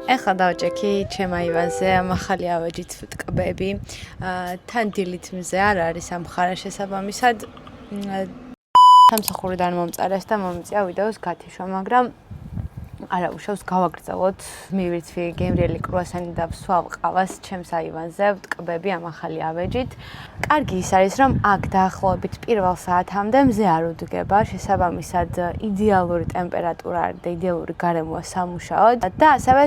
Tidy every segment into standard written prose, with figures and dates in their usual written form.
ეხლა დავჭექი ჩემ აივანზე ამ ახალი ავეჯით ტკბები. თან დილით მზე არ არის ამ ხარა შესაბამისად სამსახურიდან მომწარეს და მომიწია ვიდეოს გათიშვა, მაგრამ არა უშავს გავაგრძელოთ მივირთვი გემრიელი კრუასანი და ვსვავ ყავას ჩემს აივანზე ტკბები ამ ახალი ავეჯით. კარგი ის არის, რომ აქ დაახლოებით პირველ საათამდე მზე არ უდგება, შესაბამისად იდეალური ტემპერატურა არის და იდეალური გარემოა სამუშაოდ და ასევე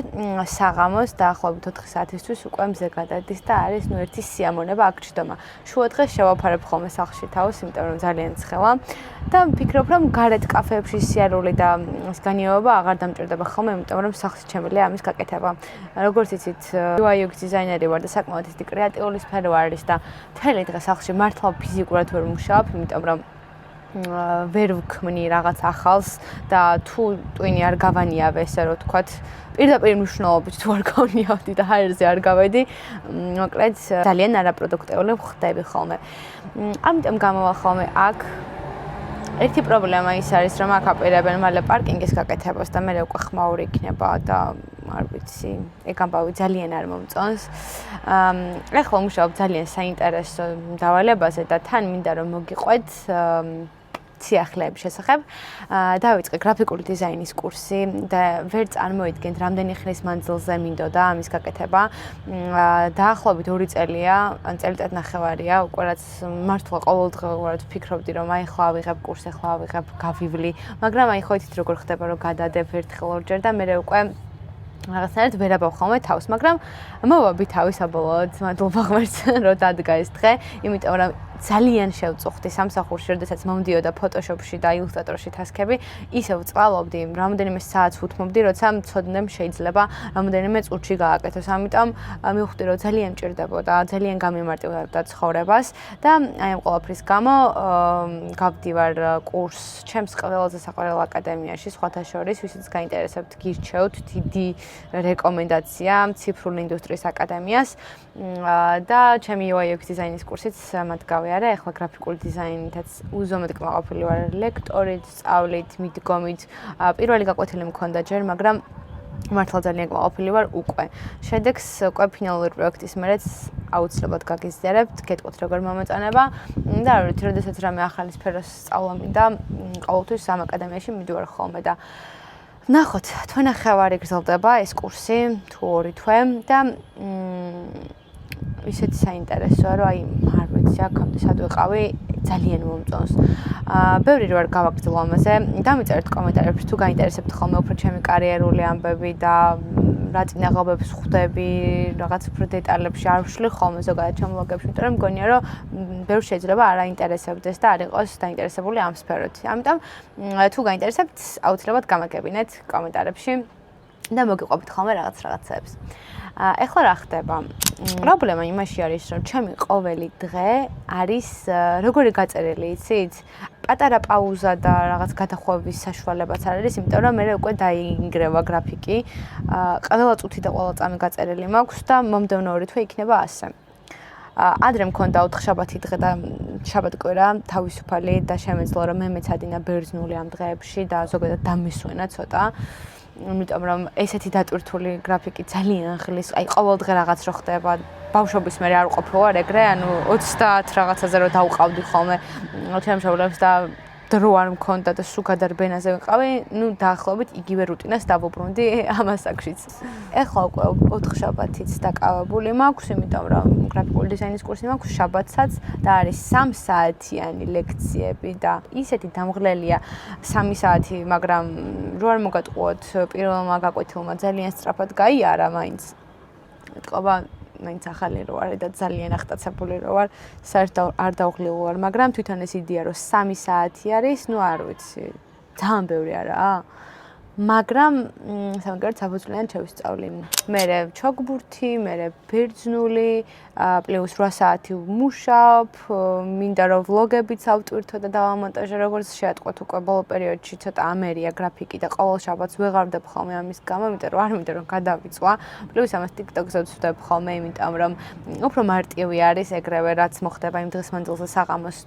საღამოს დაახლოებით 4 საათისთვის უკვე მზე გადადის და არის ერთი სიამონება აქ ჩდომა. შუა დღეს შევაფარებ ხოლმე სახლში თავს, იმიტომ რომ ძალიან ცხელა და ვფიქრობ, რომ გარეთ კაფეებში სიარული და განიეობა აღარ დამჭირდება ხოლმე, იმიტომ რომ სახლში შემიძლია ამის გაკეთება. როგორც იცით, UI UX დიზაინერი ვარ და საკმაოდ ისეთი კრეატიული სფერო არის და მთელი დღე სახლში მართლა ფიზიკურად ვერ მუშაობ, იმიტომ რომ ვერ ვქმნი რაღაც ახალს და თუ ტვინი არ გავანიავე, ესე რომ ვთქვათ, პირდაპირ მნიშვნელობით თუ არ გავანიავდი და ჰაერზე არ გავედი, მოკლედ ძალიან არაპროდუქტიული ხდები ხოლმე. ამიტომ გამოვალ ხოლმე აქ. ერთი პრობლემა ის არის, რომ აქ აპირებენ მალე პარკინგის გაკეთებას და მე უკვე ხმაური იქნება და არ ვიცი, ეგ ამბავი ძალიან არ მომწონს. ეხლა ვმუშაობ ძალიან საინტერესო დავალებაზე და თან მინდა რომ მოგიყვეთ ციახლეების შესახებ. დავიწყე გრაფიკული დიზაინის კურსი და ვერ წარმოიდგენთ, რამდენი ხნის მანძილზე მინდოდა ამის გაკეთება. დაახლოებით 2 წელია, ან წელიწადნახევარია, უკვე რაც მართლა ყოველდღიურად ვფიქრობდი, რომ აი ხლა ავიღებ კურსი, ხლა ავიღებ, გავივლი, მაგრამ აი ხო იცით როგორ ხდება, რომ გადადებ ერთხელ ორჯერ და მე უკვე რაღაცნაირად ვერაბავ ხოლმე თავს, მაგრამ მოვაბი თავი საბოლოოდ, მადლობა ღმერთს, რომ დადგა ეს დღე, იმიტომ რომ ძალიან შევწუხდი სამსახურში, როდესაც მომდიოდა Photoshop-ში და Illustrator-ში თასკები, ისევ წვალობდი, რამდენიმე საათს ვუთმობდი, როცა მცოდნე შეიძლება რამდენიმე წუთში გააკეთოს. ამიტომ მივხვდი, რომ ძალიან მჭირდებოდა, ძალიან გამიმარტივებდა ცხოვრებას და აი ამ ყველაფრის გამო გავდივარ კურსს ჩემს ყველაზე საყვარელ აკადემიაში, სხვათა შორის, ვისაც გაინტერესებთ, გირჩევთ, დიდი რეკომენდაცია ციფრული ინდუსტრიის აკადემიას და ჩემი UI UX დიზაინის კურსიც მათ გავიარე, ახლა გრაფიკული დიზაინითაც უზომოდ კმაყოფილი ვარ ლექტორით, სწავლით, მიდგომით. პირველი გაკვეთილი მქონდა ჯერ, მაგრამ მართლა ძალიან კმაყოფილი ვარ უკვე. შედეგს უკვე ფინალური პროექტის მერეც აუცილებლად გაგიზიარებთ, გეტყვით როგორ მომეწონება და რა ვიცი, როდესაც რამე ახალი სფეროს სწავლა მინდა, ყოველთვის ამ აკადემიაში მიდივარ ხოლმე და ნახოთ, თვენახევარი გრძელდება ეს კურსი, თუ 2 თვე და ისეთი საინტერესოა, რომ აი არ ვიცი, აქამდე სად ვიყავი, ძალიან მომწონს. ბევრი რო არ გავაგრძელო ამაზე, დამიწერეთ კომენტარებში თუ გაინტერესებთ ხოლმე უფრო ჩემი კარიერული ამბები და რა წინაღობებს ხვდები, რაღაც უფრო დეტალებში არ ვშლი ხოლმე ზოგადად ჩემ ბლოგებში, იმიტომ რომ მგონია, რომ ბევრს შეიძლება არ აინტერესებდეს და არ იყოს დაინტერესებული ამ სფეროთი. ამიტომ თუ გაინტერესებთ, აუცილებლად გამაგებინეთ კომენტარებში და მოგიყვებით ხოლმე რაღაცებს. ეხლა რა ხდება? პრობლემა იმაში არის, რომ ჩემი ყოველი დღე არის როგორი გაწერილი, იცით? პატარა პაუზა და რაღაც გადახვევის საშუალებაც არ არის, იმიტომ რომ მე უკვე დაინგრევა გრაფიკი. ყველა წუთი და ყველა წამი გაწერილი მაქვს და მომდევნო 2 თვე იქნება ასე. ადრე მქონდა 4 შაბათი დღე და შაბათ-კვირა თავისუფალი და შემეძლო რომ მე მეცადინა ბერძნული ამ დღეებში და ზოგადად დამისვენა ცოტა. იმიტომ რომ ესეთი დატვირთული გრაფიკი ძალიან ხლის, აი ყოველ დღე რაღაც რო ხდება. ბავშვობის მე არ ვყოფილ ვარ ეგრე, ანუ 30 რაღაცაზე რო დავყავდი ხოლმე ჩემშობლებს და დრო არ მქონდა და სულ გადარბენაზე ვიყავი, ნუ დაახლოებით იგივე რუტინას დავუბრუნდი ამ ასაკშიც. ეხლა უკვე 4 შაბათიც დაკავებული მაქვს, იმიტომ რომ გრაფიკული დიზაინის კურსი მაქვს შაბათსაც და არის 3 საათიანი ლექციები და ისეთი დამღლელია 3 საათი, მაგრამ რო არ მოგატყუოთ პირველმა გაკვეთილმა ძალიან სწრაფად გაიარა მაინც. ეთქობა მაინც ახალი რო ვარ და ძალიან ახტაცებული რო ვარ, საერთოდ არ დავღლილ ვარ, მაგრამ თვითონ ეს იდეა რომ 3 საათი არის, ნუ არ ვიცი, ძალიან ბევრი არაა. მაგრამ სამაგერად საფუძვლიან შევისწავლი. მერე ჩოგბურთი, მერე ბერძნული, პლუს 8 საათი ვმუშაობ, მინდა რომ ვლოგებიც ავტვირთო და დავამონტაჟო, როგორც შეატყვეთ უკვე ბოლო პერიოდში ცოტა ამერია გრაფიკი და ყოველ შაბათს ვეღარდებ ხოლმე ამის გამო, იმიტომ რომ არ მინდა რომ გადავიწვა. პლუს ამას TikTok-ზე ვწვდებ ხოლმე, იმიტომ რომ უფრო მარტივი არის ეგრევე რაც მოხდება იმ დღის მანძილზე საღამოს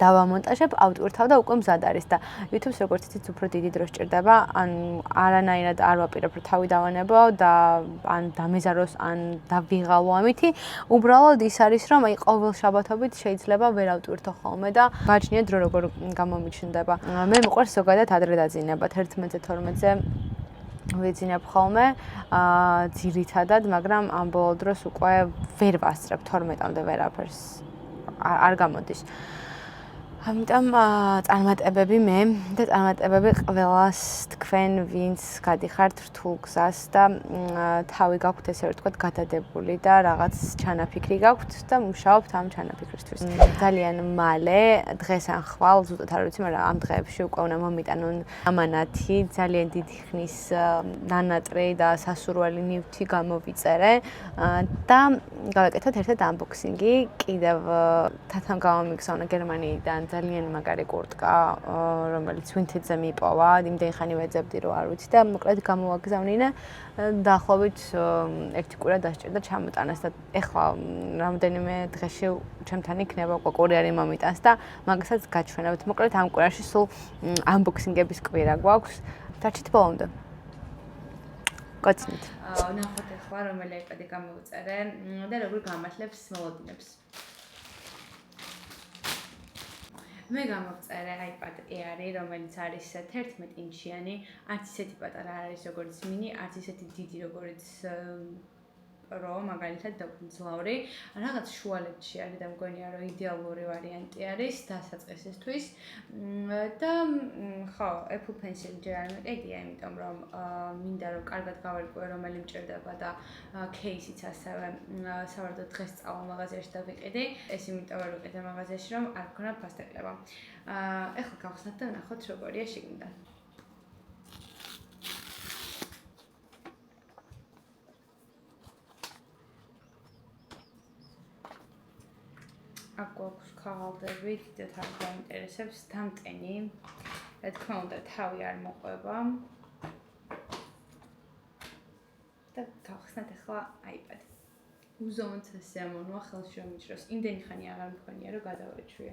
დავამონტაჟებ, ავტვირთავ და უკვე მზად არის და YouTube-ს როგორც იცით, უფრო დიდი დრო სჭირდება, ან არანაირად არ ვაპირებ, რომ თავი დავანებო და ან დამეზაროს, ან დავიღალო ამითი. უბრალოდ ის არის, რომ აი ყოველ შაბათობით შეიძლება ვერ ავტვირთო ხოლმე და გაჩნია დრო როგორ გამომიჩნდება. მე მიყვარს ზოგადად ადრე დაძინება 11-ზე 12-ზე ვიძინებ ხოლმე, ძირითადად, მაგრამ ამ ბოლო დროს უკვე ვერ ვასწრებ 12-მდე ვერაფერს. არ გამოდის. ამიტომ წარმატებები მე და წარმატებები ყველას თქვენ, ვინც გადიხართ რთულ გზას და თავი გაქვთ ესე ვთქვათ გადადებული და რაღაც ჩანაფიქრი გაქვთ და მუშაობთ ამ ჩანაფიქრისთვის. ძალიან მალე დღეს ან ხვალ, ზუსტად არ ვიცი, მაგრამ ამ დღეებში უკვე უნდა მომიტანონ ამანათი, ძალიან დიდი ხნის ნანატრი და სასურველი ნივთი გამოვიწერე და გავაკეთოთ ერთად unboxing-ი. კიდევ თათან გამომიგზავნა გერმანიიდან ძალიან მაგარი კურტკა, რომელიც ვინთედზე მიპოვა, იმდენი ხანი ვეძებდი, რომ არ ვიცი და მოკლედ გამოვაგზავნინე. დაახლოებით 1 კვირა დასჭირდა ჩამოტანას და ეხლა რამდენიმე დღეში ჩემთან იქნება უკვე კურიერი მომიტანს და მაგასაც გაჩვენებთ. მოკლედ ამ კვირაში სულ unboxing-ების კვირა გვაქვს. დარჩით ბოლომდე. გაცნით. ნახოთ ეხლა რომელი iPad-ი გამოვწერე და როგორ გამართლებს მოლოდინებს. მე გამოვწერე iPad Air-ი, რომელიც არის 11 ინჩიანი, არც ისეთი პატარა არის როგორც mini, არც ისეთი დიდი როგორც Pro, მაგალითად დაგვიმძლავრი. რაღაც შუალედში არის და მგონია, რომ იდეალური ვარიანტი არის დასაწყისისთვის. და ხო, Apple Pencil ჯერ არ მიყიდია, იმიტომ რომ მინდა რომ კარგად გავარკვიო რომელი მჭირდება და кейსიც ასევე სავარაუდოდ დღეს წავალ მაღაზიაში და ვიყიდი. ეს იმიტომ რომ ვიყიდე მაღაზიაში, რომ არ გქონა ფასტეკლება. ეხლა გავხსნათ და ნახოთ როგორია შიგნიდან. აქ გვაქვს ქაღალდები, დიდად არ გაინტერესებს, დამტენი. რა თქმა უნდა, თავი არ მოყვება. და გავხსნათ ახლა iPad. უზომოდ ასე ამონვა ხელში რომ მიჭროს. იმდენი ხანი აღარ მქონია, რომ გადავეჩვიე.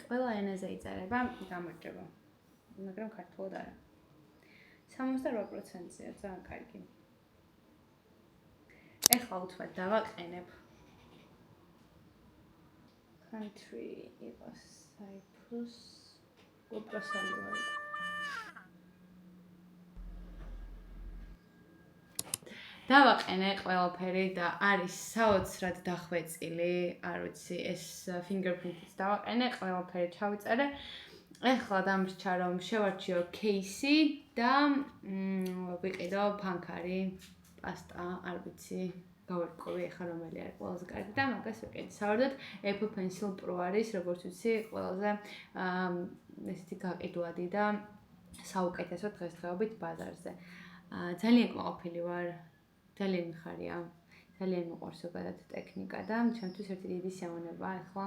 ყველა ენაზე იწერება, გამარჯობა. მაგრამ ქართულად არა. 68%-ია, ძალიან კარგი. ეხლა უთმეთ დავაყენებ. Country was Cyprus. Უპროსალი ვარ. დავაყენე ყველაფერი და არის საოცრად დახვეწილი, არ ვიცი, ეს fingerprint-იც დავაყენე, ყველაფერი ჩავიწერე. ეხლა დამრჩა რომ შევარჩიო кейსი და ვიყიდო ფანქარი, პასტა, არ ვიცი, გავარკვევი ახლა რომელი არის ყველაზე კარგი და მაგას ვიყიდი. სავარაუდოდ Apple Pencil Pro არის, როგორც ვიცი, ყველაზე ესეთი გაყიდვადი და საუკეთესო დღესდღეობით ბაზარზე. ძალიან კმაყოფილი ვარ, ძალიან მიხარია. ძალიან მიყვარს ზოგადად ტექნიკა და ჩემთვის ერთი დიდი სიამოვნებაა ახლა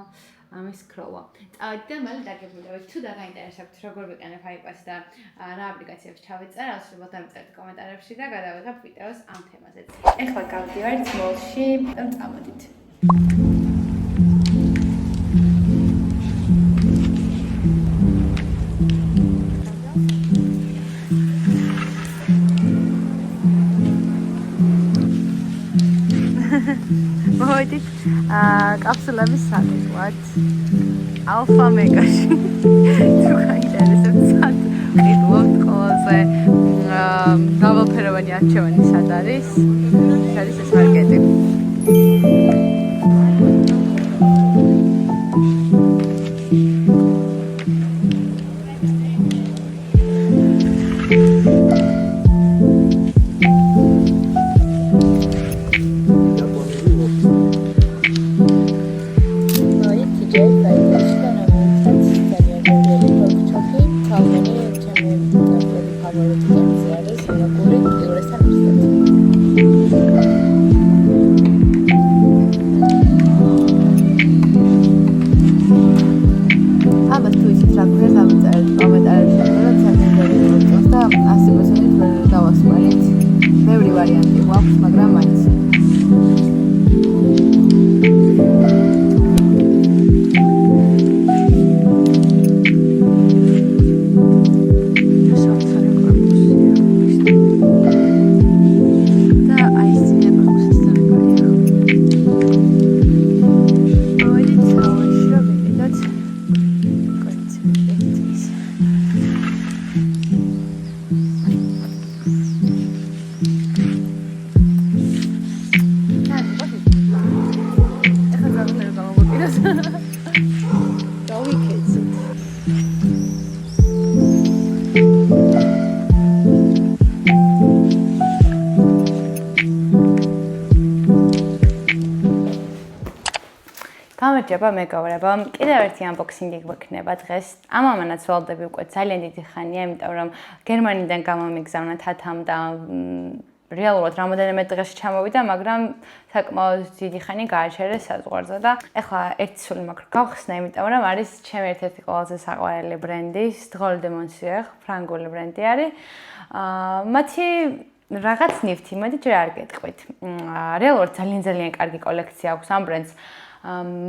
ამის ქროვა. წავედი და მალე დაგებულებით. თუ დაგაინტერესებთ როგორ ვიყენებ iPad-ს და რა აპლიკაციებს ჩავიწერე, აუცილებლად დამწერთ კომენტარებში და გადავიღებ ვიდეოს ამ თემაზეც. ეხლა გავდივართ მოლში და წამოდით. მოვიდით კაფსულების საწვდად ალფა მეგაში. თუ გაინტერესებთ სად ყიდულობთ ყველაზე მრავალფეროვანი არჩევანი სად არის? ეს არის ეს მარკეტი. გახსოვდეს. დავიქეცით. გამარჯობა მეგობრებო, კიდევ ერთი unboxing-ი გვექნება დღეს. ამამანაც ვალდები უკვე ძალიან დიდი ხანია, იმიტომ რომ გერმანიდან გამომიგზავნა თათამ და რეალურად რამოდენიმე დღეში ჩამოვიდა, მაგრამ საკმაოდ დიდი ხანი გააჩერეს საზღვარზე და ეხლა ერთი სული მაქვს გავხსნა, იმიტომ რომ არის ჩემი ერთ-ერთი ყველაზე საყვარელი ბრენდი, Stroll de Monsieur, ფრანგული ბრენდი არის. მათი რაღაც ნივთი, მოდი ჯერ არ გეტყვით. რეალურად ძალიან კარგი კოლექცია აქვს ამ ბრენდს.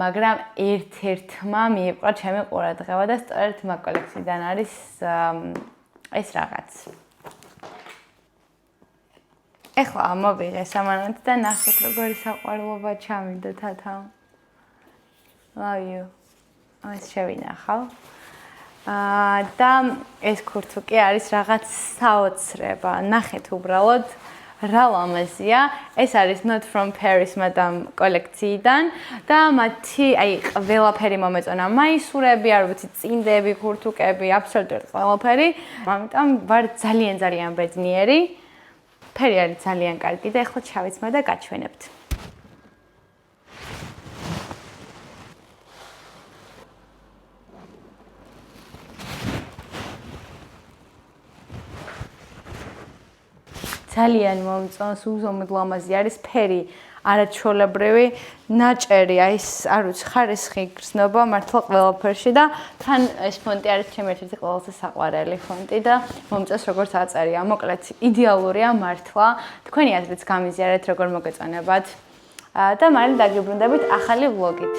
მაგრამ ერთ-ერთმა მიიპყრა ჩემი ყურადღება და სწორედ მაგ კოლექციიდან არის ეს რაღაც. ეხლა მოვიღე სამანად და ნახეთ როგორი საყვარლობა ჩამიდა თათა. Love you. ეს შევინახავ. და ეს ქურთუკი არის რაღაც საოცრება. ნახეთ უბრალოდ რა ლამაზია. ეს არის Not from Paris Madame კოლექციიდან და მათი ყველაფერი მომეწონა. მაისურები, არ ვიცი, წინდები, ქურთუკები, აბსოლუტურად ყველაფერი. ამიტომ ვარ ძალიან ბედნიერი. ფერი არის ძალიან კარგი და ეხლა ჩავიცმა და გაჩვენებთ. ძალიან მომწონს, უზომოდ ლამაზი არის ფერი, არაჩვეულებრივი, ნაჭერი, ეს არ ვიცი, ხარისხი გრძნობა მართლა ყველაფერში და თან ეს ფონტი არის ჩემი ერთ-ერთი ყველაზე საყვარელი ფონტი და მომწონს როგორც აწერია, მოკლედ იდეალურია მართლა. თქვენი აზრიც გამიზიარეთ, როგორ მოგეწონებათ. და მალე დაგიბრუნდებით ახალი ვლოგით.